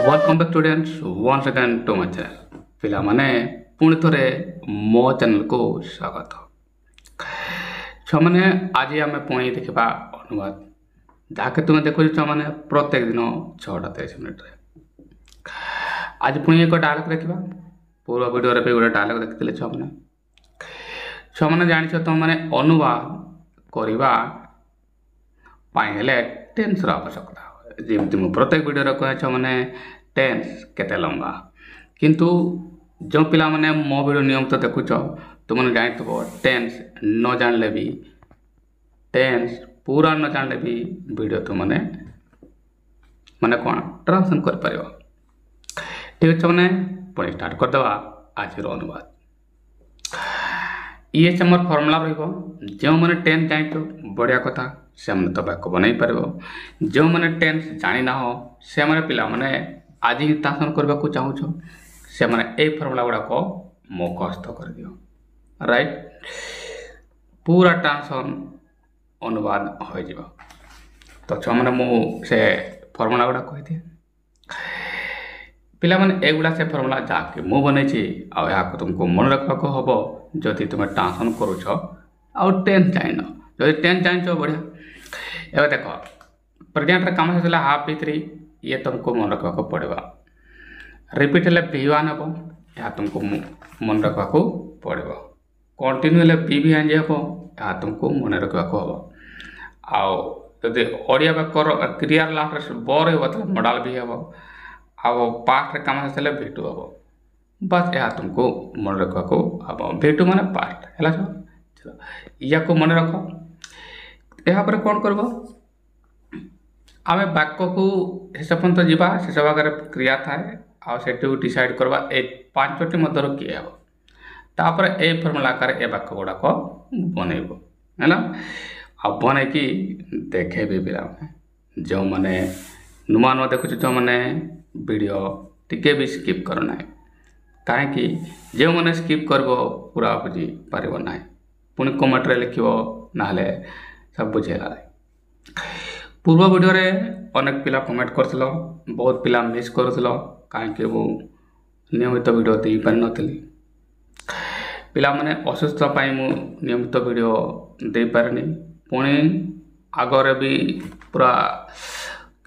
Welcome back students once again to my channel पिला माने पुणी थरे मो चैनल को स्वागत छुआ मैंने आज आम पुणी देखा अनुवाद जहाँके तुम देखो छुआ मैंने प्रत्येक दिन 6:23 आज पुणी एक डायलॉग देखा पूर्व वीडियो भी गोटे डायलॉग देखते छुआ मैंने जान तुम मैंने अनुवाद करने टेन्स आवश्यकता जमी मुझे प्रत्येक वीडियो कहे मैंने टेन्स केते लंबा किंतु जो पिला माने मो वीडियो नियमित देखुच तुमने जान टेन्स न जानले भी टेन्स पूरा न जानले भी वीडियो तुमने माने कौन ट्रांसलेशन कर पार ठीक अच्छे मैंने पुणी स्टार्ट करदे आज अनुवाद ये मोर फर्मुला जो मैंने टेन्स जान बढ़िया कथा से तो वाक्य बनई पार जो मैंने टेन्स जानी ना हो से मैंने पिला माने आज ही ट्रांसलेशन करने को चाहूँ से मैंने ये फर्मुला गुड़ाक मुखस्थ कर दियो राइट पूरा ट्रांसलेशन अनुवाद हो तो छुआ मैंने मुझे फर्मुला गुड़ा कही पिला माने एगुड़ा से फर्मुला जाके मु बनई आ तुमको मन रखा हम जदि तुम ट्रांसलेशन करुच आ टेन्स जान जदि टेन्स जान बढ़िया एवं देख प्रेजेंट काम से हाफ V3 ये तुमको मन रखा पड़ेगा रिपीट हेल्ले V1 हम यह तुमको मन रखा पड़ेगा कंटिन्यू हेल्ले V हम यह तुमको मन रखा हम आदि ओडिया वाक्य क्रिया लास्ट बर हो मॉडल भी हम आ पास्ट काम से V2 हम बस यह तुमको मन रखा हम V2 माने पास्ट है चलो या मन रख यापर कौन कर आम वाक्य को शेष पर्यंत जावा शेष भाग क्रिया थाए आठ डिसाइड करवा ए 5टी मध्य किए हम तापर ए फर्मुला आकार ए वाक्य गुड़ाक बनइब है आ बन की देखे भी पिला जो मैंने नुआ नुआ देखु जो मैंने वीडियो टिके भी स्किप करना कहीं जो मैंने स्किप कर पूरा बुझी पार ना पुणी कमेंट रे लिख ना सब बुझेगा पूर्व वीडियो रे अनेक पिला कमेंट कर बहुत पिला मिस कर कहीं वो नियमित वीडियो दे पार नी पिला माने असुस्थ पाई मु नियमित वीडियो दे पारे पुणी आगरे भी पूरा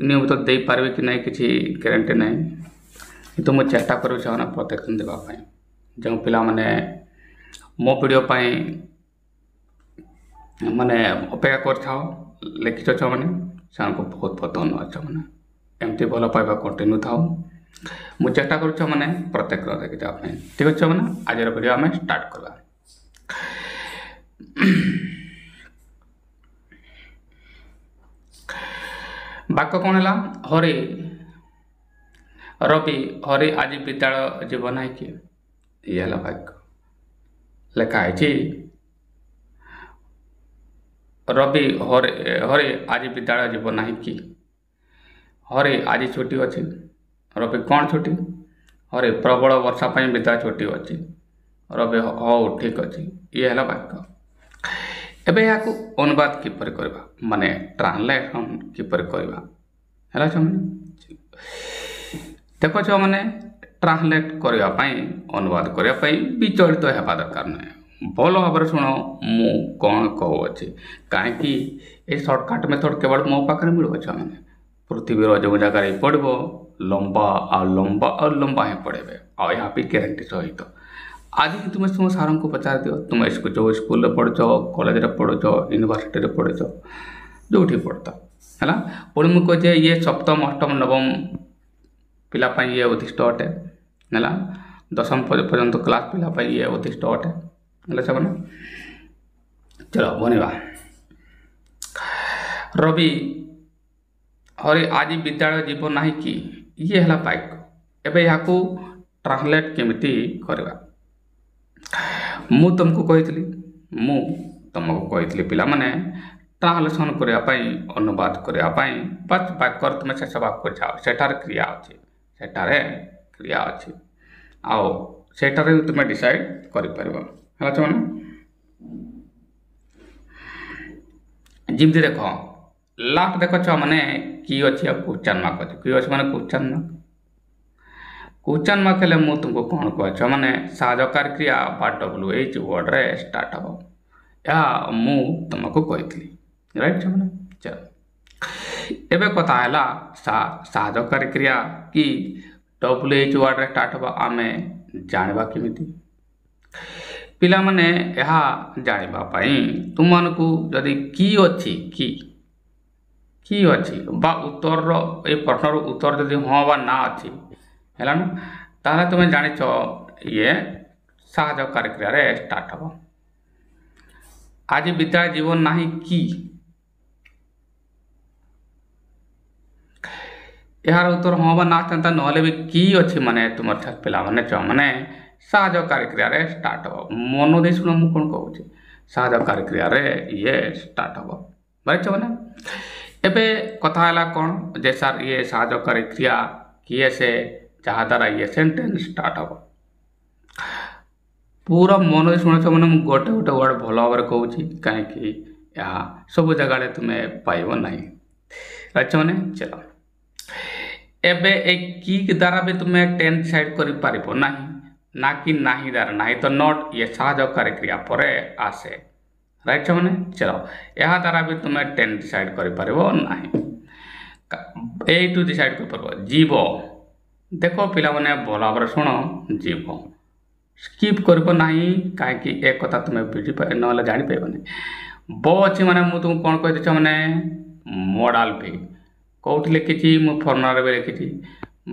नियमित दे पारे कि नहीं किसी गारंटी ना तो मुझे चेष्टा करूँ प्रत्येक दिन देवाई जो पिला माने मो वीडियो पाई माने अपेक्षा कर लिखिच मैंने से बहुत बहुत धन्यवाद मैंने एमती भल पाइबा कंटिन्यू था मुझे चेष्टा करूँ मैंने प्रत्येक देखी जावाई ठीक अच्छे मैंने आज वीडियो आम स्टार्ट करवा वाक्य कौन है हरि रवि हरि आज विद्यालय जीव ना कि ये वाक्य लिखाई रवि हरि आज विद्यालय जीव ना कि हरि आज छुट्टी अच्छी रवि कौन छुट्टी हरि प्रबल वर्षा विद्यालय छुट्टी अच्छी रवि हौ ठीक अच्छी ये है वाक्य एबे या अनुवाद किपर करबा माने ट्रांसलेशन किपर करबा हैला छमने देखो छ माने ट्रांसलेट करबा पई अनुवाद करबा पई विचलित हेबा दरकार नै भल भाव शुण मु कौन कहू अच्छे कहीं ये सर्टकट मेथड केवल मो पाखे मिल छुआ मैंने पृथ्वीर जो जगार पड़ो लंबा आ लंबा और लंबा ही पढ़े आ यहाँ भी गारंटी सहित आज ही तुम तुम सार को पचार दियो तुम जो स्कूल पढ़ुच कॉलेज पढ़ुच यूनिवर्सिटी पढ़ुच जो पढ़ता है पुणी मुझे कहे ये सप्तम अष्टम नवम पिलापाई ये उद्दिष्ट अटे है दशम पर्यंत क्लास पिलापाई ये उद्दिष्ट अटे है मैंने चलो बनवा रवि हरि आज विद्यालय जीव ना कि ये है वाक्य एवं यहाँ ट्रांसलेट केमिति करवा मु तुमको कही पिला माने ट्रांसलेशन करने अनुवाद करने बस वाक्य तुम शेष वाक्य जाओ सेठार क्रिया अच्छी सेठारे क्रिया अच्छी आओ सेठारे तुम डिसाइड कर मैंने जमी देख लास्ट देख छ मैंने की अच्छी क्वेश्चन मार्क अच्छी की अच्छे मैंने क्वेश्चन मार्क क्वेश्चन मार्क हेले मु तुमको कौन कह माने साहाय्यकारी क्रिया बा WH वर्ड रे स्टार्ट हम या मु तुमको कही राइट छमाने चल एबे कथा हैला साहाय्यकारी क्रिया कि WH वर्ड रे स्टार्ट हम आमे जानबा किमिति पिला माने यहा जानबा पई तुम मानकू यदि की अछि की अछि बा उत्तर रो ए प्रश्न रो उत्तर यदि हां बा ना अछि हैला ना ताले तुम जानिछ ये साहाय्यकारी क्रिया रे स्टार्ट हम आज विद्यालय जीवन नाही की यार उत्तर हाँ बा ना था नहले भी की अच्छी माने तुम पिला माने च माने साहाय्यकारी क्रिया रे स्टार्ट हो मन दे सुन मु कोन कहूची साहाय्यकारी क्रिया रे ये स्टार्ट हो भाई च माने एबे कथा हैला कोन जे सर ये साहाय्यकारी क्रिया किए से जहा द्वारा ये सेंटेंस स्टार्ट हो पूरा मन दे सुन च माने मु गोटे गोटे वर्ड भलो भाबरे कहूची काहे कि या सब जगह रे तुमे पाइबो नाही अच्छा माने चलो एबे एक की द्वारा भी तुम्हें टेन डिसाइड कर पारिबो नाही ना कि नाही द्वारा नाही तो नॉट ये साहाय्यकारी क्रिया परे आसे राइट माने चलो यहा द्वारा भी तुम्हें टेन डिसाइड कर पारिबो नाही ए टू डिसाइड कर पारिबो जीव देखो पिला माने भला भाबरे सुनो जीव स्किप करबो नाही काहे कि एक कथा तुम्हें बुझी नले जानि पाइबो नै बो अछि माने मु तुम कोन कहि देछ माने मॉडल भी कौट लिखी मु फर्मुला भी लिखी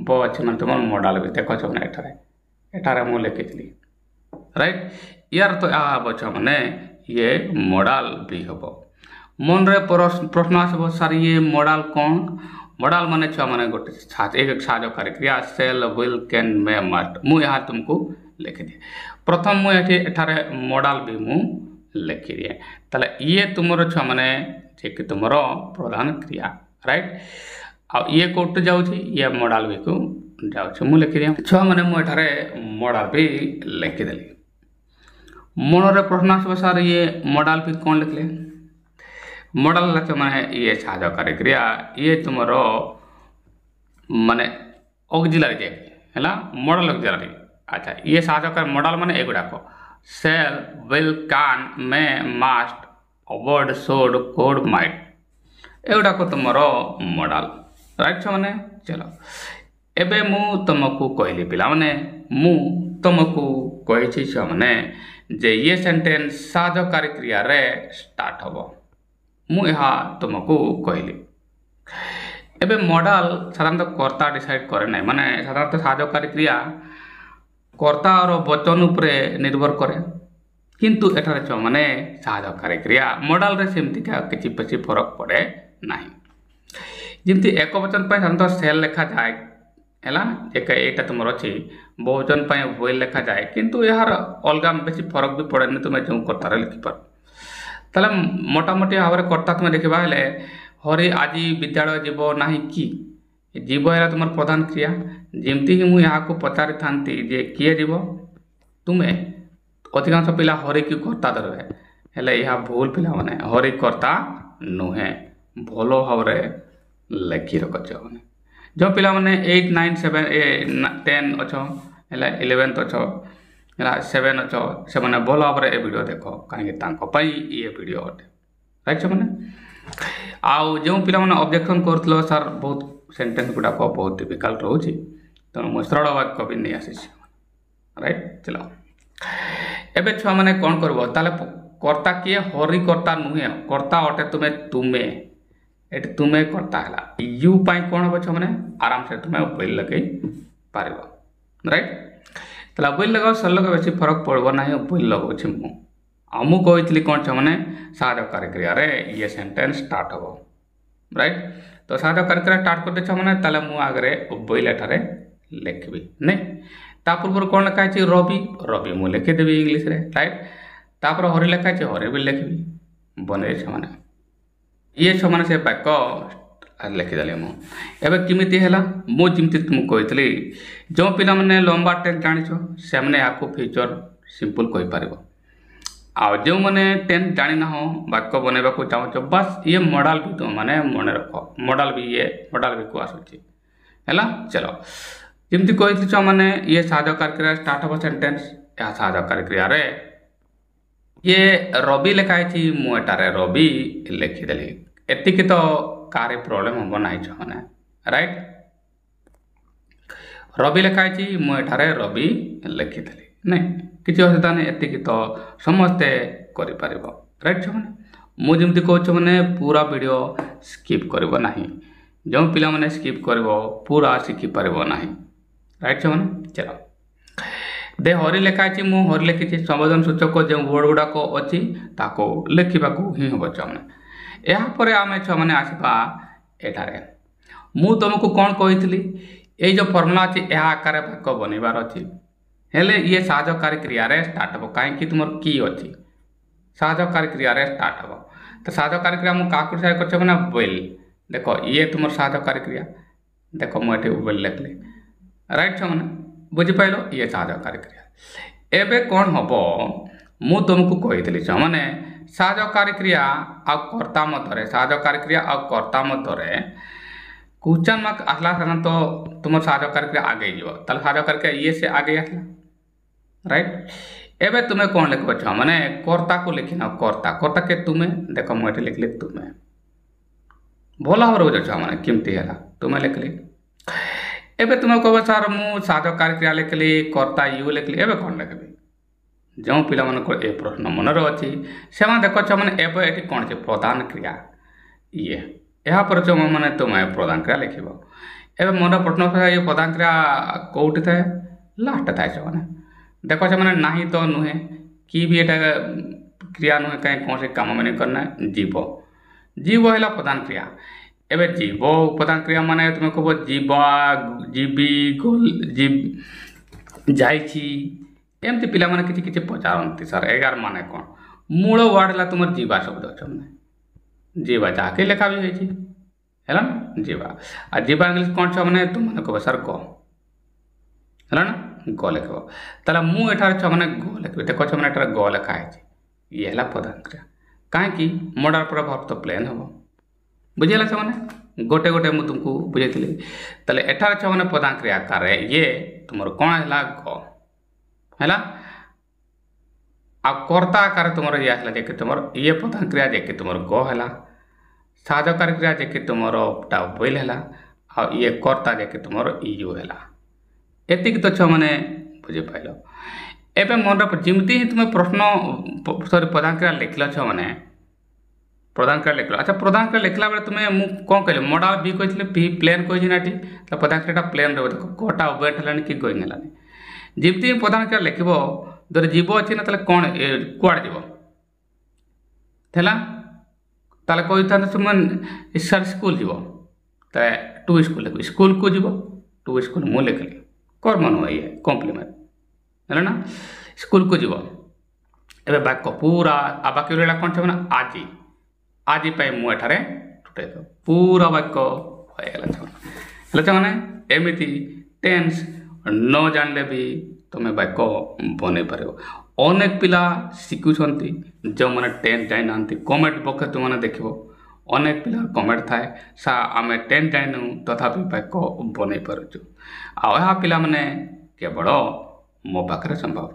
बो अच्छे मैं तुम मॉडल भी देख मैंने एठारे मु लिखी राइट यार तो या मैंने ये मॉडल भी हम मन रे प्रश्न आसब सर ये मॉडल कौन मॉडल माने छुआ माने गोटे एक साहाय्यकारी क्रिया shall will can may must मु यहाँ तुमको लिखी दिए प्रथम मुझे एठारे मॉडल भी मु लिखी दिए ताले ये तुमर छुआ माने जे कि तुमर प्रधान क्रिया राइट आ ये कोट जाउछि ये मॉडल भी को जाउछि मु लिखि दिया छुआ माने मु एठारे मॉडल भी लिखि देली मन रे प्रश्न आसब सर ये मॉडल भी कौन लिखले मॉडल लक्ष माने ये साहाय्यकारी क्रिया ये तुमरो माने ऑक्सिलरी जे हैला मॉडल ऑक्सिलरी अच्छा ये साहाय्यकारी मॉडल माने एगुडा को shall will can may must avoid should could might एगुडा को तुमरो मॉडल राइट माने चलो एबे मु तुमको कहली पिला माने मु तुमको कहि छ माने जे ये सेंटेंस साहाय्यकारी क्रिया रे स्टार्ट हबो मु यहाँ तुमको कहली एबे मॉडल साधारणतः कर्ता डिसाइड करे ना माने साधारणतः साहाय्यकारी क्रिया कर्ता और वचन उपरे निर्भर करे किंतु एठारे छ माने साहाय्यकारी क्रिया मॉडल रे सेमति का किछि पछि फरक पड़े नाही जिमती एक वचन पर साधारणतः सेल लिखा जाए हैला एक एटा तुमर अछि बहुवचन पर विल लिखा जाए किंतु यार अलगा बेसी फरक भी पड़े नि तुम जो कर्ता रे लिखि पार ताले मोटा मोटी भाव में कर्ता तुम देखा हेले हरि आज विद्यालय जीव ना कि जीव है तुम प्रधान क्रिया जमती ही मुझे यहाँ पचारि था जे किए जीव तुम्हें अधिकांश पिला हरि की कर्ता धरवे हेले यह भूल पिला माने हरि कर्ता नुहे भल भाव लिखि रख जो पिला माने 8 9 7 10 अच्छ 11th अच्छ 7 अच्छ से मैंने भल भाव में वीडियो देख कहीं ये वीडियो अटे राइट मैंने आउ जो पिला माने ऑब्जेक्शन कर सर बहुत सेंटेंस गुड़ाक बहुत डिफिकल्ट रोचे तेणु मुझे सरल वाक्य भी नहीं आसी राइट चलो एबे छुआ मैंने कौन कर कर्ता किए हरि कर्ता नुहे कर्ता अटे तुम्हें तुम्हें ये तुम्हें कर्ता है यू पाई कौन हम छुआ मैंने आराम से तुम्हें विल लगे पार राइट तो विल लगाओ सर लगे बेसी फरक पड़ो ना विल लगाऊँ मु कही कौन छुआ मैंने साहाय्यकारी क्रिया रे ये सेंटेंस स्टार्ट हम राइट तो साहाय्यकारी क्रिया स्टार्ट कर छुआ मैंने ताले मु आगे विल एठारे लिखबी नहीं ता पूर्व कौन लिखा है रवि रवि मु लिखिदेवी इंग्लीश रे राइट तापर हरि लिखा है हरि भी लिखबी बने छमाने ये छमाने से वाक्य लिखिदेली मु एबे किमिति हैला मु जिमति तुम कहितली जो पिला माने लंबा टेंस जानिछो से माने आको फ्यूचर सिंपल कहि पारिबो आ जो माने टेंस जानि ना हो वाक्य बनेबा को चाहो बस ये मॉडल भी तो माने मने रखो मॉडल भी ये मॉडल भी को आसुची हैला चलो जमती कही छुआ मैंने ये साधकारी क्रिया स्टार्ट हम सेंटेंस या साधकारी क्रिया रे ये रवि लिखाई मुझे रवि लिखिदेली एतिक तो कार प्रोब्लेम हम ना मैंने राइट रवि लिखाई मुझे रवि लिखिदेली नहीं किसी असुविधा नहीं एतिक तो समस्ते करें राइट छो मैंने मुझे कहूँ मैंने पूरा वीडियो स्किप करब ना जो पिला मैंने स्किप कर पूरा शिखिपार ना राइट छो मैंने चलो दे हरि लिखाई मु हरि लिखी संबोधन सूचक जो वर्ड गुड़ाक अच्छी लिखा ही हम छुआ मैंने यापर आम छुआ मैंने आसवा एठारे मु तुमको कौन कही ये जो फर्मुला अच्छी यह आकार वाक्य बनइबार अच्छी हेले ये साहाय्यकारी क्रिया स्टार्ट हम कहीं तुम की अच्छी साहाय्यकारी क्रिया स्टार्ट हम तो साहाय्यकारी क्रिया मुझे क्या कर मैंने वेल देख ये तुम साहाय्यकारी क्रिया देख मुझे वेल लिखली राइट छो मैंने बुझिपाल ये साहाय्यकारी क्रिया एवं कौन हम मु तुमको कही छो मैंने साहाय्यकारी क्रिया आ कर्ता मध्य साहाय्यकारी क्रिया आ कर्ता मध्य क्वेश्चन मार्क आसला साधारण तो तुम साहाय्यकारी क्रिया आगे जीव ताल साहाय्यकारी क्रिया ये से आगे आसला राइट एवं तुम्हें कौन लिख छो मैंने कर्ता को लिखी ना कर्ता कर्ता के तुम्हें देख मुझे लिखली तुम्हें भल भाव बुझ छुआ मैंने केमती है तुम्हें लिखली एवं तुम्हें कह सर मुझे साहाय्यकारी क्रिया लिखली कर्ता यू लिखली एवं कौन लिखली जो पिला मान ए प्रश्न मनर अच्छी से देख छो मैंने एवं ये कौन है प्रधान क्रिया ये यापर जो मैंने तुम्हें प्रधान क्रिया लिख एवं मन प्रश्न ये प्रधान क्रिया कौटी थाए लास्ट थाए छो मैंने देख छो मैंने ना तो नुहे कि भी एटा क्रिया नुहे कहीं कौन से काम मैंने करना जीव जीव है प्रधान क्रिया एवं जीव प्रधान क्रिया माने तुम्हें कह जीवा जीवी जीव जामती पिला माने किसी किसी पचारती सर एगार माने कौन मूल वार्ड है तुम जीवा शब्द अच्छे मैंने जीवा जाके लेखा भी है ना जीवा आ जीवा इंग्लीश कौन छो मैंने तुम मैंने कह सर ग है ना ग लिख ताला मु एठार छो मैंने ग लिख देख छो मैंने एठार ग लिखा है ये है प्रधान क्रिया कहीं मॉडल पर भाव तो प्लेन हम बुझेगा छो मैंने गोटे गोटे मुझे तुमको बुझे ताले एठार छो मैंने प्रधान क्रिया कार ये तुम कौन है ग है आ कर्ता आकार तुम ये जे तुम ये प्रधान क्रिया जे तुम ग है साहाय्यकारी क्रिया जे तुम वेल है आ ये कर्ता जे तुम यू है एतिक तो छो मैंने बुझिपाल एवं मन जमती ही तुम्हें प्रश्न सॉरी प्रधान क्रिया लिखल छो मैंने प्रधान क्रिया लिखल अच्छा प्रधान क्रिया लिखला बेले तुम्हें मु कौन कहली मॉडल भी कही भी प्लेन कही ना तो प्रधान क्रिया प्लेन रहा देख कटा वेट है कि गोइंग है जमती ही प्रधान क्रिया लिख धर जीव अच्छी ना कौन कुआड़ जीव ताले कही था सर स्कूल जीव टू स्कूल लिख स्कूल को जीव टू स्कूल मु लिखली कर्म नुह ये कम्प्लीमेंट है ना स्कूल को जीव एवं वाक्य पूरा आ बाकी रहा कौन छो मैंने आज आज मुझे टूटे पूरा वाक्य होगा मैंने एमती टेन्स न जानले भी तुम्हें वाक्य बन पार अनेक पिला शिखुंट जो मैंने टेन्स जाई ना कमेंट बक्स तुमने देख अनेक पिला कमेंट थाए सा आम टेन्स जाइनु तथापि वाक्य बन पार्चु आ पिला माने केवल मो पाखे संभव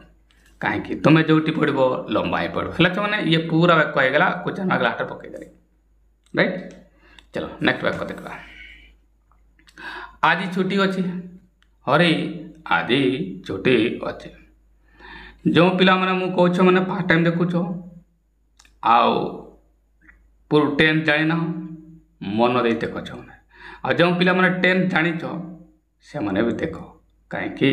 कहीं तुम्हें जो पढ़ लंबा ही पढ़ो है मैंने ये पूरा वाक्य होगा क्वेश्चन अगला हाथ पकईदेली राइट चलो नेक्स्ट वाक्य देखा आज छुट्टी अच्छी हरी आज छुट्टी अच्छी जो पिला माने मु कहूँ मैंने फास्ट टाइम देखुच आउ पूरा टेन्थ जाना मन दे देख मैंने आ जो पिला माने टेन्थ जानिच से मैंने भी देख कहीं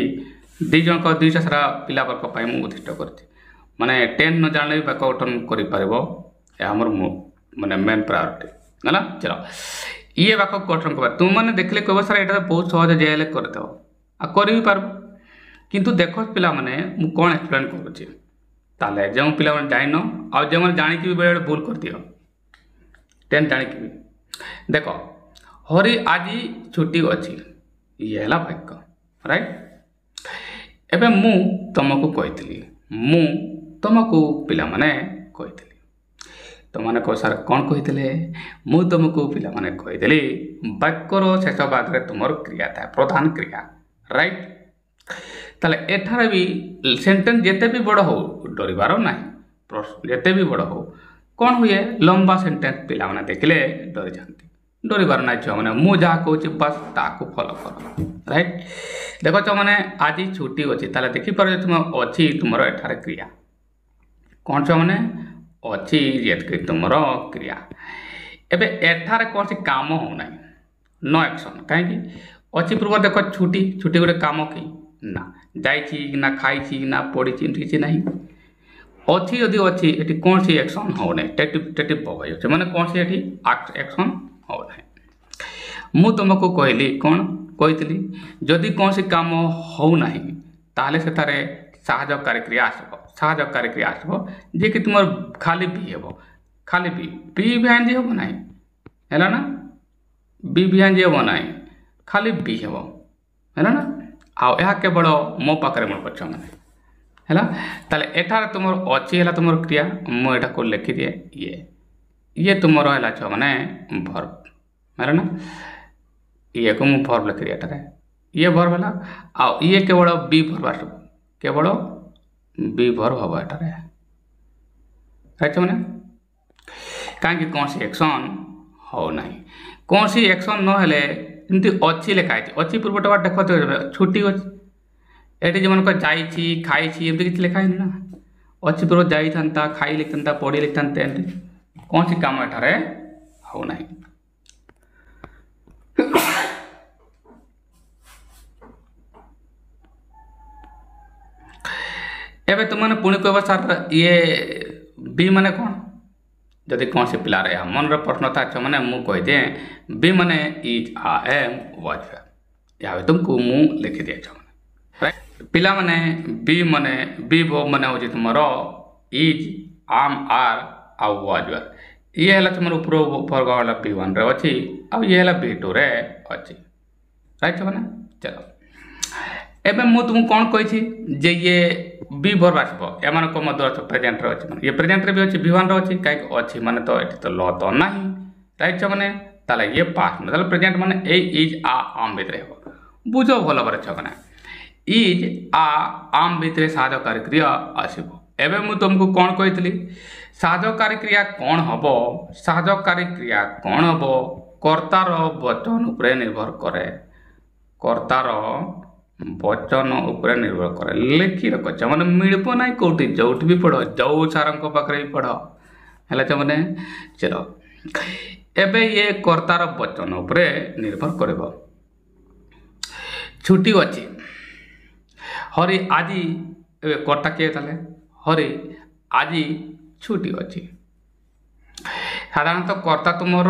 दी जन दुईटा सारा पिला वर्ग मुझे उद्दिष्ट कर माने टेन्थ न जाने भी वाक्य गठन कर माने मेन प्रायोरिटी है चलो ये वाक्य गठन कर तुम मैंने देखले कह सर यहाँ बहुत सहज जेल करदेव आ कर भी पार किंतु देख पिला माने मु कौन एक्सप्लेन करुँचे जो पिला माने जाइन आ जो मैंने जानिकी भी बेले भूल कर दियो टेन्थ जानिकी भी देख हरी आज छुट्टी अच्छी ये है वाक्य राइट एवं मु तुमको कही मु तुमको पिला माने कही तुमने कह सर कौन कही मु तुमको पिला माने कहीदेली वाक्यर शेष भाग में तुम क्रिया था प्रधान क्रिया राइट ताले एठारे भी सेंटेंस जेते भी बड़ हो डरिबार ना प्रश्न जेते भी बड़ हो कौन हुए लंबा सेंटेंस पिला माने देखले डरी जाती डरिबार ना छुआ मैंने मु जहाँ कहूँ बस ताकू फॉलो कर राइट देख छुआ मैंने आज छुट्टी अच्छी ताले देखिपार तुम अच्छी तुम एठारे क्रिया कौन छुआ मैंने अच्छी ये तुम क्रिया एबे एठारे कौन सी काम होना नो एक्शन कहीं अच्छी पूर्व देख छुट्टी छुट्टी गोटे काम कि ना जाइछि ना खाई ना पढ़ी किसी ना अच्छी यदि अच्छी ये कौन सी एक्शन हो ना टेटिव बवाई अच्छे मैंने कौन सी ये एक्शन हो ना मु तुमको कहली कौन कही जदि कौन सी काम हो ना ताले से तारे साहाय्यकारी क्रिया आसब साहाय्यकारी क्रिया आसब जे कि तुम खाली बी हे खाली बी बिहान जी हम ना है ना बी बिहान जी हम ना खाली बी हे है ना आउ यह केवल मो पाखे मन कर मैंने है ताले एठार तुम अच्छी है तुम क्रिया मुझे को लिखी दिए ये तुम है छुआ मैंने भर्ब है ना ये को मुझे भर्ब लिखी दिए ये भर्ब है आउ ये केवल बी भर्ब आस केवल बी भर्ब हम एठार राइट मैंने कहीं कौन सी एक्शन हो ना कौन सी एक्शन नहेले एमती अच्छी लिखाई अच्छी पूर्वटा देख छुट्टी अच्छी ये जो मन जाइए खाई एमती किसी लिखाई ना अच्छी पूर्व जाता खाई लिखता था पढ़ी लिखता कौन सी काम एठारे हो ना एबे तुमने पुणी कह सर ये बी माने कौन जदि कौन सी पिलार या मन प्रश्न था अच्छा मैंने मु कह दिए बी माने इज आ एम वाज या तुमको मु लिखि दिए राइट पिला माने बी वर्ब माने हो तुम इज आम आर आ वाज ये है तुम ऊपर वर्ग वाला B1 रे अच्छी आ ये है B2 रे अच्छी राइट मैंने चलो एबे मु तुमको कौन कही जे ये बी वर्ब आसब एम मध्य प्रेजेंट रे अच्छी ये प्रेजेंट रे भी अच्छी B1 रे अच्छी कहीं अच्छी माने तो ये तो ल तो ना राइट मैंने ताले ये पास्ट में ताले प्रेजेंट माने ए इज आ आम भितर हो बुझ भल भाव छना इज आ आम भितर साहाय्यकारी क्रिया आसब एबे मु तुमको कौन कही साहाय्यकारी क्रिया कौन हम साहाय्यकारी क्रिया कौन हम कर्तार वचन उपरे निर्भर करे कर्तार वचन उपरे निर्भर करे लिखी रख मैंने मिलब ना कौटी जो भी पढ़ जो सार पाखे भी पढ़ है मैंने चलो एबे ये कर्तार वचन उपरे निर्भर कर छुट्टी अच्छी हरि आज कर्ता किए हरि आज छुट्टी अच्छी साधारणतः कर्ता तुमर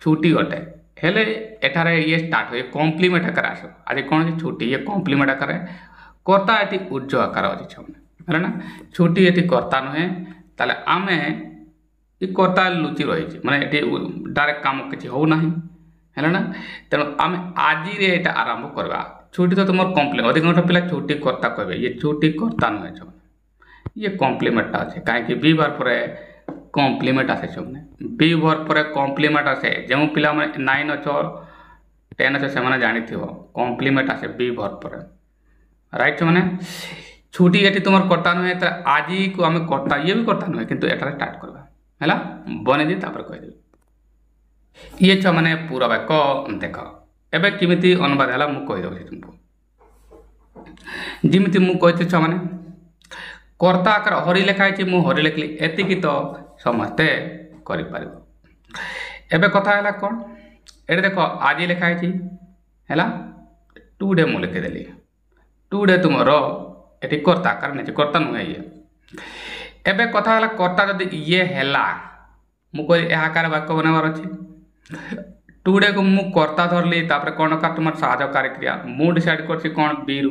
छुट्टी अटे हेले एठारे ये स्टार्ट हुए कॉम्प्लीमेंट आकार आस आज कौन सी छुट्टी ये कॉम्प्लीमेंट आकार कर्ता ये उर्ज आकार अच्छी है ना छुट्टी ये कर्ता नुहे ताले आमे ये कर्ता लुचि रही माने डायरेक्ट काम किसी हो ना है ना तेणु आम आज आरंभ करवा छुट्टी तो तुम कम्प्लीमेंट अधिकांश पिला छुट्टी कर्ता कहे ये छुट्टी कर्ता नुहे ये कम्प्लीमेंट अच्छे कहीं बी वर्ब पर कम्प्लीमेंट आसे मैंने बी वर्ब पर कम्प्लीमेंट आसे जो पिला 9 अच्छ 10 अच्छ से जानी कम्प्लीमेंट आसे बी वर्ब पर राइट मैंने छुट्टी ये तुम कर्ता नुहे तो आज को आम कर्ता ये भी कर्ता नुहे किंतु एटारे स्टार्ट करवा है बने दी कहीदेवी ये छ मैंने पूरा वाक्य देख एवं किमिति अनुवाद है मुझे कहीदे तुमको जमीती मुझे छ मैंने कर्ता आकार हरि लिखाई मु हरि लिखली एतिकी तो समस्ते करें एवं कथा है कौन ये देख आज लिखाई है टुडे मु लिखिदेली टुडे तुम ये कर्ता आकार नहीं कर्ता नुहे ये एवं कथा है कर्ता जदि ये है मुझे आकार वाक्य बनवार अच्छे टुडे को मु कर्ता धरली कौन का तुम साहाय्यकारी क्रिया मु डिसाइड कर कौन बी रु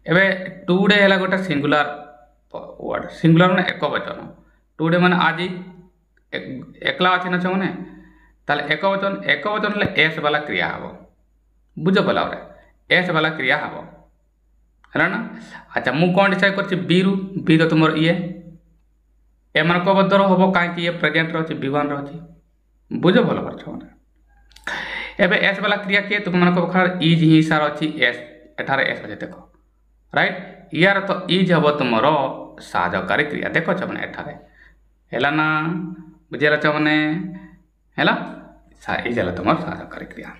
एवं टुडे है गोटे सिंगुलर वर्ड सिंगुलर मैंने एक वचन टुडे मैंने आज एकला अच्छे ना मैंने ताले एक वचन एस वाला क्रिया हम बुझ पला एस वाला क्रिया हम है ना अच्छा मु कौन डिसाइड कर बी रु बी तो तुम ये एम बदर हम कहीं ये प्रेजेंट अच्छे B1 अच्छी बुझ भल कर एस वाला क्रिया किए तुम मान इज ही सार अच्छी एस एठारे एस अच्छे देख राइट यार तो इज हम तुम साहाय्यकारी क्रिया देख मैंने एठारे है ना बुझेल मैंने है इज तुम साहाय्यकारी क्रिया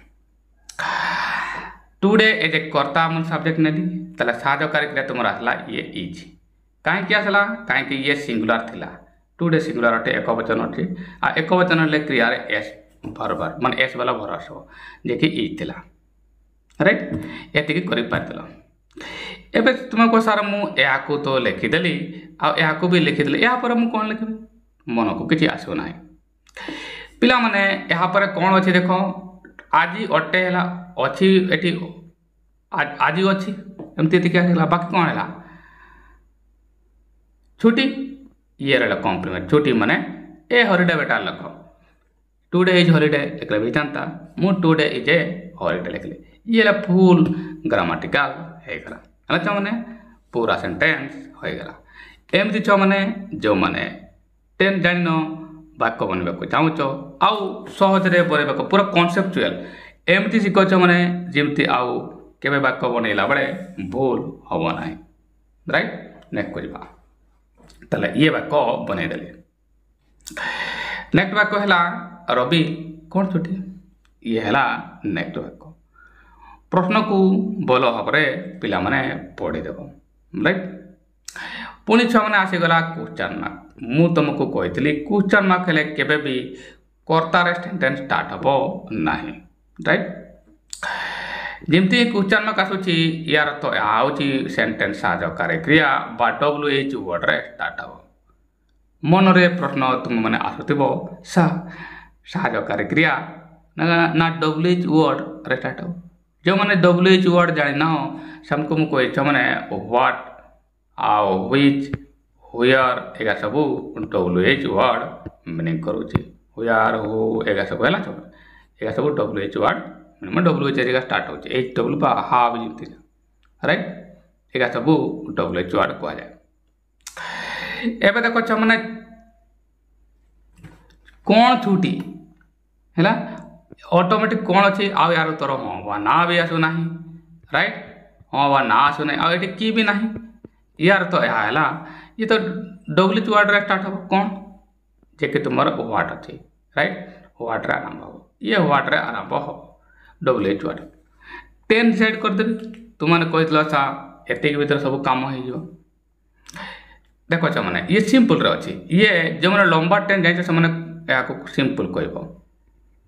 टुडे एज ए कर्ता मुझे सब्जेक्ट नेली ताले साहाय्यकारी क्रिया तुम आसला ये इज कहीं आसला कहीं ये सिंगुलर थिला टुडे सिंगुलर अटे एक वचन अच्छे आ एक वचन ले क्रिया एस भरबार मान एस वाला भर आस जे कि इज थिला राइट एति कर पारदेल एबे तुम कह सार मुझे तो लिखिदेली आपको भी लिखिदेली यापर मुझे कौन लिखी मन को किसी आसना पिला माने यापर कौन अच्छे देख आज अटे है अच्छी एटी आज अच्छी एमती क्या बाकी कौन है छुट्टी ये रहा कॉम्प्लीमेंट छुट्टी माने ए हॉलीडे बेटा लिख टुडे इज हॉलीडे लिखले भी जानता मु टुडे इज ए हॉलीडे लिखले ये फुल ग्रामाटिकल है अच्छा मैंने पूरा सेंटेंस होगला एमती छ मैंने जो मैंने टेन जान वाक्य बनवाक चाहूच आउ सहजरे बनवाक पूरा कनसेप्चुअल एमती शिखुच मैंने जमती आउ के वाक्य बनैला बेले भूल हम ना राइट नेक्स्ट करवा ताले ये वाक्य बनईदेली नेक्स्ट वाक्य है रवि कौन छुट्टी ये है नेक्स्ट वाक्य प्रश्न को भल भाव में पिला माने पढ़ीदेव राइट पुणी छुआ मैंने आसीगला क्वेश्चन मार्क मु तुमको कही क्वेश्चन मार्क हेले केबे भी कर्तार सेंटेंस स्टार्ट हम ना राइट जमती क्वेश्चन मार्क आसूची यार तो आउची सेंटेंस साहाय्यकारी क्रिया बा WH वर्ड रे स्टार्ट हम मन रे प्रश्न तुम मैंने आसुथिबो साहाय्यकारी क्रिया ना WH वर्ड रे स्टार्ट हम जो मैंने WH वर्ड जानी ना सबको मुझे कही मैंने व्हाट आउ व्हिच हुयर एगा सब WH वर्ड मीनिंग करुच्ची हुयर हु एगा सब है एगा सब WH वर्ड मैं WH एरिया स्टार्ट हो HW बा हा भी जमती राइट एगा सब WH वर्ड कह जाए एबे देखो मैंने कौन छुट्टी है ऑटोमेटिक कौन अच्छी आउ यार तोर हाँ बा ना भी आसुना राइट हाँ बा ना आसुना आठ कि भी ना यार तो यह है ये तो WH वर्ड रे स्टार्ट हम कौन जे कि तुम व्हाट अच्छी राइट व्हाट रे आरंभ हम ये व्हाट रे आरंभ हम WH वर्ड 10 डिसाइड करदेवी तुमने कही सा एतिक भर सब कम हो देख मैंने ये सिंपल रे अच्छी ये जो मैंने लंबा 10 जाइए से सिंपल कह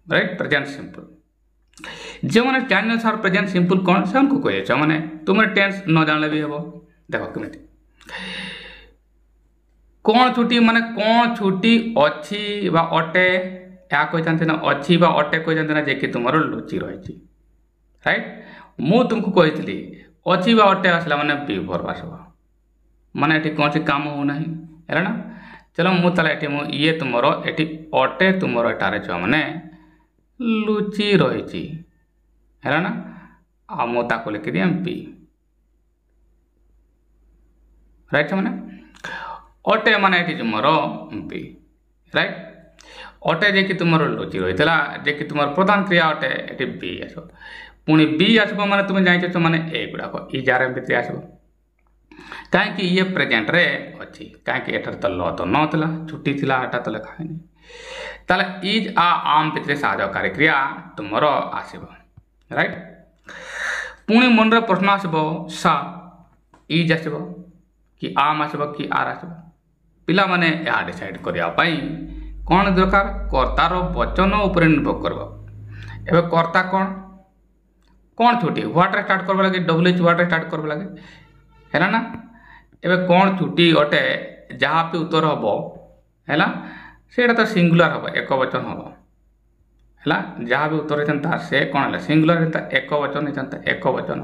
राइट प्रेजेंट सिंपल जो मैंने जान सर प्रेजेंट सिंपल कौन से हमको कहे मैंने तुमने टेंस न जानले भी हम देख कमी कौन छुट्टी माने कौन छुट्टी अच्छी बा अटे या कही ना अच्छी बा अटे कही ना जे कि तुम लुचि रही राइट मु तुमको कही अच्छी बा अटे आसला माने बी भर आस माने ये कौन सी काम होना है ना चलो मुझे ये तुम ये अटे तुम एटारे छुआ मैंने लुचि रही है ना आ मुझे लिखिदी बी राइट मैंने अटे माने ये तुम बी राइट अटे जे कि तुम लुचि रही जे कि तुम प्रधान क्रिया अटे ये बी आस पुणी बी आसो माने तुम जाइछ मैंने ए गुड़ाक इजार भितर आसो कहीं ये प्रेजेंट रे अच्छी कहीं एटार तो ल तो नाला छुट्टी थी एटा तो लिखाई ताले इज आ आम भितर साहाय्यकारी क्रिया तुम आसब राइट पुणी मन रे प्रश्न आसब सा इज आसब कि आम आसब कि आर आसब पिला माने या डिसाइड करने कौन दरकार कर्तार वचन उपर निर्भर कर एवं कर्ता कौन कौन छुट्टी व्हाट रे स्टार्ट करवा लगे WH वर्ड रे स्टार्ट करवा लगे है ना एवं कौन छुट्टी अटे जहाँ भी उत्तर हम है सेटा तो सिंगुलर हम एक वचन हम है जहाँ भी उत्तर होता से कौन है सिंगुलर होता एक वचन होता एक वचन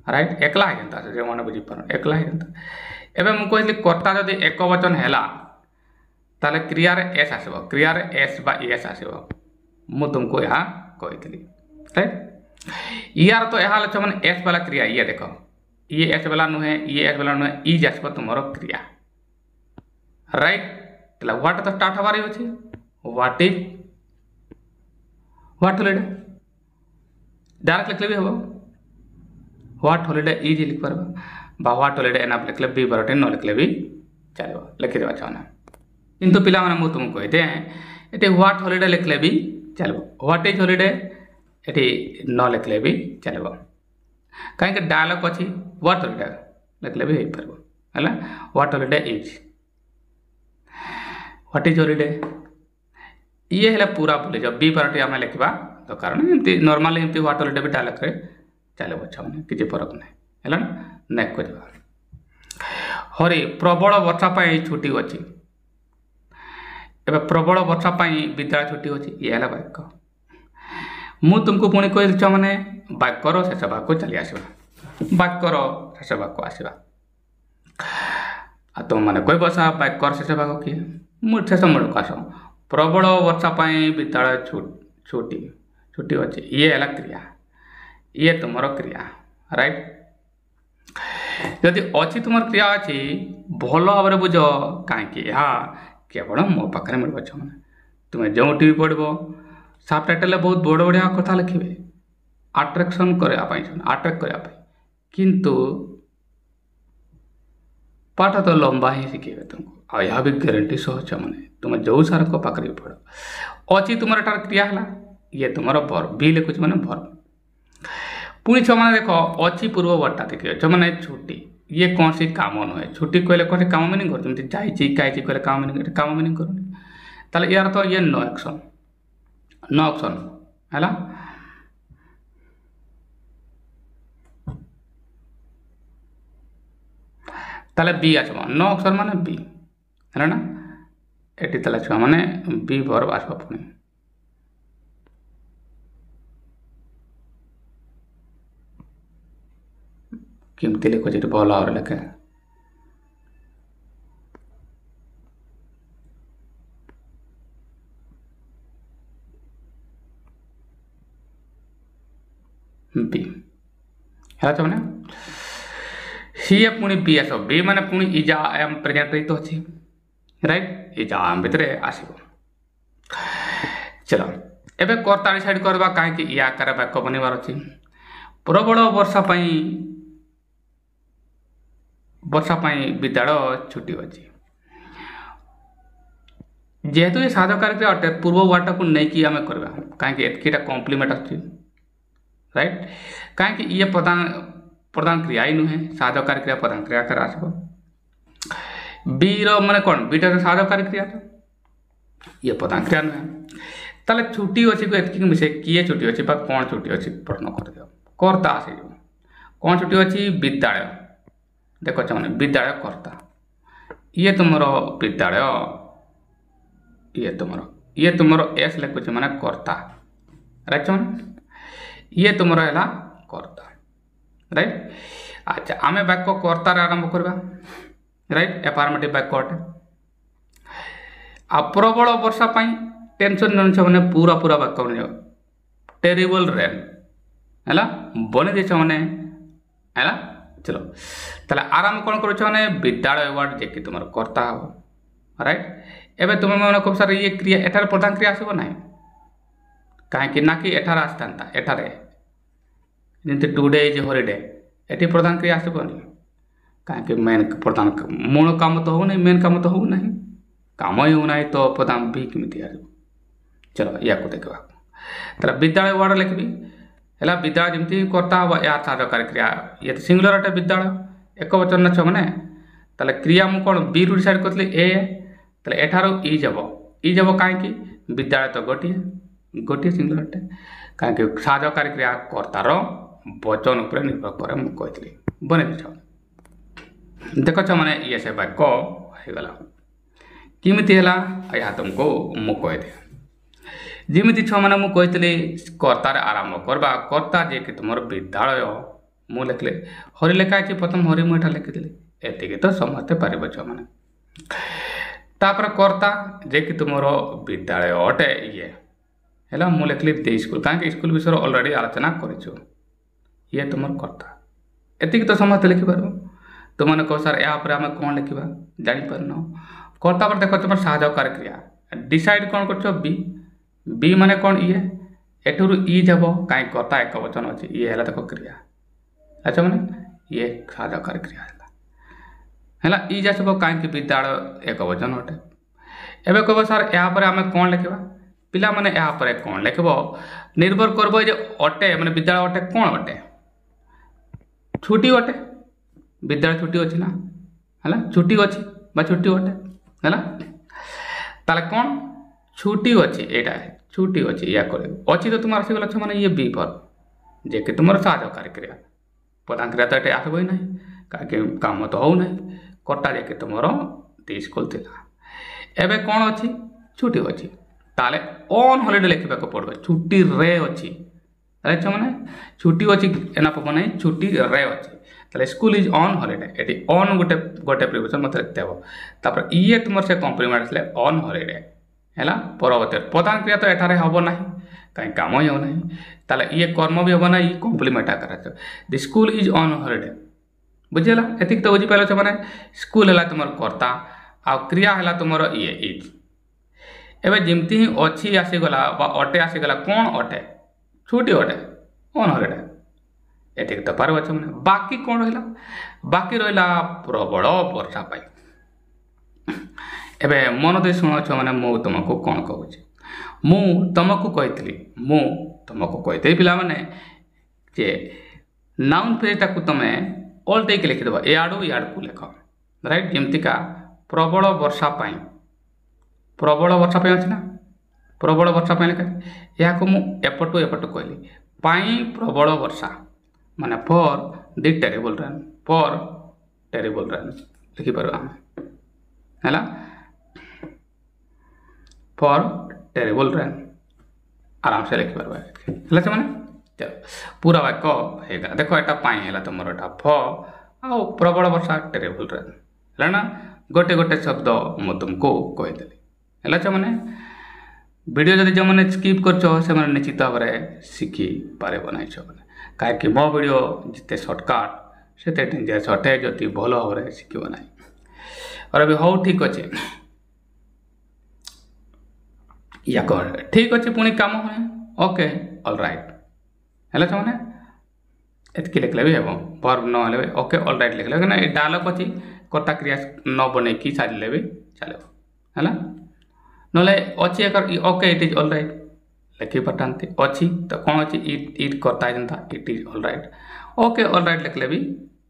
राइट एकला होता से जो मैंने बुझीपार एकला होता एवं मुझे कहली कर्ता जदि एक वचन है ताले क्रियार एस आसब क्रियार एस बा एस आसब मु तुमको यहाँ कही राइट यार तो यहाँ लक्ष्य मैंने एस वाला क्रिया ये देख ये एस वाला नुहे ये एस वाला नुहे इज आसब तुम क्रिया राइट व्हाट तो स्टार्ट हबार अच्छे व्हाट इज व्हाट तो डायरेक्ट लिखले भी हम ह्वाट हॉलीडे इज लिखिपार बा ह्वाट हॉलीडे एनाफ लिखले बी बरटे न लिखले भी चलो लिखिदेवा चाहना किंतु पिला माने मु तुमको कहते ये ह्वाट हॉलीडे लिखले भी चलो ह्वाट इज हॉलीडे ये न लिखले भी चलो कहीं डायलॉग अच्छी ह्वाट हॉलीडे लिखले भी हो पार है what holiday is what is holiday ये है पूरा भूल जाओ बी पार्टी आम लिखा तो कारण एमती नॉर्मली एमती ह्वाट हॉलीडे भी डायलॉग रे चलो छा मैंने किसी फरक नहीं है नेक्स्ट करवा हरी प्रबल वर्षा छुट्टी अच्छी एवं प्रबल वर्षा विद्यालय छुट्टी अच्छी ये है वाक्य मु तुमको पुणी कह मैंने वाक्यर शेष भाग को चली आसवा वाक्यर शेष भाग को आसवा तुम मैंने कह बसा वाक्यर शेष भाग किए शेष मूल को आस प्रबल वर्षा विद्यालय छुट्टी छुट्टी अच्छी ये है क्रिया ये तुमर क्रिया राइट जदि अच्छी तुम क्रिया अच्छी भल भाव में बुझ कहीं केवल मो पाखे मिल मैंने तुम्हें जो टी पढ़ सब टाइटल बहुत बड़ बढ़िया कथा लिखे आट्राक्शन करने आट्राक्ट करने किंतु पाठ तो लंबा ही शिखेबे तुमको आ भी ग्यारंटी सहज मैंने तुम जो सार को पाखे भी पढ़ अच्छी तुम क्रिया है ये तुम वर्ब बी लिखुच मैंने वर्ब पुणी छमाने देख अच्छी पूर्व वर्ता देखिए छमाने छुट्टी ये कौन सी काम नुहे छुट्टी कहले कौन काम मीनिंग कर जाइए कहले काम मीनिंग कर यार तो ये नो एक्शन है ताले बी आसवा नो अक्षर माने बी है ना एटी ताले छुआ माने बी वर्ब आसवा पुणी किमती लिखो जी भल भाव लिखे बी है मैंने सी पुणी बी आस बी माने पुणी इजा एम प्रेजेंट रही तो अच्छी राइट इजा एम भितर आसो चलो एवं कर्ता डिसाइड करवा कहीं या आकार वाक्य बनवार अच्छी प्रबल वर्षा विद्यालय छुट्टी अच्छी जेहेतु ये साधकार क्रिया अटे पूर्व वार्ता को नहीं आम करवा कहीं एतकीटा कम्प्लीमेंट आस राइट कहीं ये प्रधान क्रिया ही नुहे साधकार क्रिया प्रधान क्रिया कर आसब बी रे कौन बीटा साधकार क्रिया तो ये प्रधान क्रिया नुहे ताले छुट्टी अच्छी को एतकी मिसे किए छुट्टी अच्छी कौन छुट्टी अच्छी प्रश्न कर दियो कर्ता आस कौन छुट्टी अच्छी विद्यालय देख मैंने विद्यालय कर्ता ये तुमर विद्यालय ये तुमर एस लिखुच मैंने कर्ता राइट ये तुमर है कर्ता राइट अच्छा आम वाक्य कर्तार आरंभ करवा राइट एफर्मेटिव वाक्य अटे आ प्रबल वर्षा टेंशन मैंने पूरा पूरा वाक्य बन टेरिबल रेन है बनी देछ मैंने है चलो ताले आराम कौन कर विद्यालय वर्ड जे कि तुम कर्ता हम राइट एवं तुम मैंने खूब सारे ये क्रिया एठार प्रधान क्रिया आसब ना कहीं ना कि एठार आसता एठारे जमी टुडे इज हॉलीडे एटी प्रधान क्रिया आसबनी कहीं मेन प्रधान मूल काम तो हो मेन काम तो हो ना काम ही होना तो प्रधान भी कमी आस चलो या देखा ताला विद्यालय वर्ड लिखी है विद्यालय जमी कर्ता हम यार साधकार क्रिया ये तो सिंगुलर अटे विद्यालय एक वचन न मैंने ताले क्रिया मु कौन बी रु डिसाइड करी ए एठार इज हम कहीं विद्यालय तो गोटे सिंगुलर अटे कहीं साधकार क्रिया कर्तार वचन उपर निर्भर करे मुझे बने देख मैंने ये से वाक्य होगला किमिति है या तुमको मुझे जमी छुआ मैंने मुझे कर्तार आरंभ करवा कर्ता जे कि तुम विद्यालय मु लिखले हरि लिखाई प्रथम हरि मुझे लिखिदी एति तो समस्ते पार छुआ मैंने तापर कर्ता जे कि तुम विद्यालय अटे ये है मुझे लिखली दे स्कूल कहीं स्कूल विषय ऑलरेडी आलोचना कर ये तुम कर्ता एति तो समस्ते लिखिपार तुमने कह सार या आम कौन लिखा जापार कर्ता पर देख तुम साधकार क्रिया डिसाइड कौन कर बी माने कौन ये एठुरु इज हम कहीं कर्ता एक वचन अच्छी ये है देख क्रिया अच्छा मैंने ये साधकारी क्रिया है ई जा सब कहीं विद्यालय एक वचन अटे एवं कह सर यापर आम कौन लिखा पिला माने यापर कौन लिख निर्भर करब जे अटे मैंने विद्यालय अटे कौन अटे छुट्टी अटे विद्यालय छुट्टी अच्छी ना है छुट्टी अच्छी छुट्टी अटे है ताले कौन छुट्टी अच्छी यहाँ छुट्टी अच्छी या कर अच्छी तो तुम आसीगल मैंने ये बी फॉर्म जे कि तुम साधकारी क्रिया प्रधान क्रिया तो ये आसब ही ना कहीं काम तो हो ना कटा जे कि तुम दी स्कूल थी एवं कौन अच्छी छुट्टी अच्छी ताले ऑन हॉलिडे लिखा पड़ो छुट्टी रे अच्छी मैंने छुट्टी अच्छी एना पब ना छुट्टी रे अच्छी ताले स्कूल इज ऑन हॉलिडे ये ऑन गोटे गोटे प्रिपोजिशन मत लिखते हो तापर ये तुम से कॉम्प्लीमेंट आसले ऑन हॉलिडे है परवर्त प्रधान क्रिया तो एठारे हम ना कहीं काम ही हो ना ताले ये कर्म भी हम ना ये कॉम्प्लीमेंट आकार the school is on holiday बुझीगला एति तो बुझीपार मैंने स्कूल है तुम कर्ता आ क्रिया है तुम ये इज एवं जमती ही अच्छी आसीगला अटे आसीगला कौन अटे छुट्टी अटे ऑन हॉलिडे ये तो पार मैंने बाकी कौन रहा बाकी रहा प्रबल वर्षा पाई एवं मन दे शुण मैंने मु तुमको कौन कहूँ मु तुमको कही मु तुमको कही पिला माने जे नाउन फ्रेजटा को तुम अल्टेक लिखिदेव याडू याड को लिख राइट जमतीका प्रबल वर्षा पाई प्रबल वर्षा पाई अच्छी ना प्रबल वर्षा पाई लिखा या को मु एपटू एपटू कहली पाई प्रबल वर्षा माने for the terrible rain for terrible rain लिखिपार आम है फॉर टेरिबल रेन आराम से लिखिपार मैंने चलो पूरा वाक्य होगा देख यहाँ पाई है तुम यहाँ फ आ प्रबल वर्षा टेरिबल रेन है ना गोटे गोटे शब्द मु तुमको कहीदेली है मैंने वीडियो जब जो मैंने स्किप कर निश्चित भाव में शिखी पारे ना मैंने कहीं मो वीडियो जिते सर्टकट से डेंजरस अटे जदि भल भाव में शिखब ना और अभी हो ठीक अच्छे या कह ठीक अच्छे पुणी काम है ओके ऑल राइट है मैंने एतकी लिखले भी हम वर्ब न ओके ऑल राइट लिखले कहीं डायलॉग अच्छी कर्ता क्रिया न बन कि सारे भी चलो है ना अच्छी एक okay it is all right लिखी पठाते अच्छी तो कौन अच्छी इट करता है जनता it is all right okay all right लिखले भी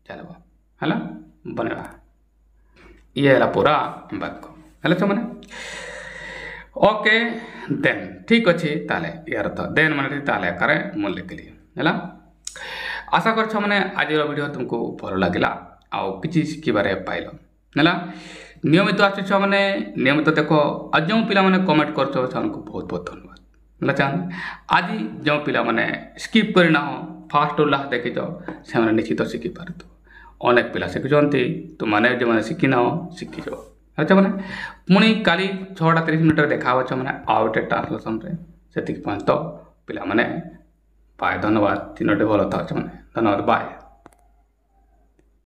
चलो है बनवा ये है पूरा वाक्य है मैंने ओके देन ठीक अच्छे ताले यार तो देन मैंने ताले आकार मुझे लिखली है आशा कर मैंने आज वीडियो तुमको भल लगे आउ कि शिखबार पाइल है नियमित आस मैंने नियमित देख आज जो पिला मैंने कमेंट कर बहुत बहुत धन्यवाद है चाहते आज जो पिला मैंने स्किप करना हो फास्ट टू लास्ट देखी से मैंने निश्चित शिखिपार अनेक पिला शिखुंट तुमने जो मैंने शिखी ना शिखीज अच्छा मैंने पुणी काली 6:30 देखा मैंने आउ गोटे ट्रांसलेसन से पर्यंत पिला मैंने बाय धन्यवाद 3 भल था मैंने धन्यवाद बाय।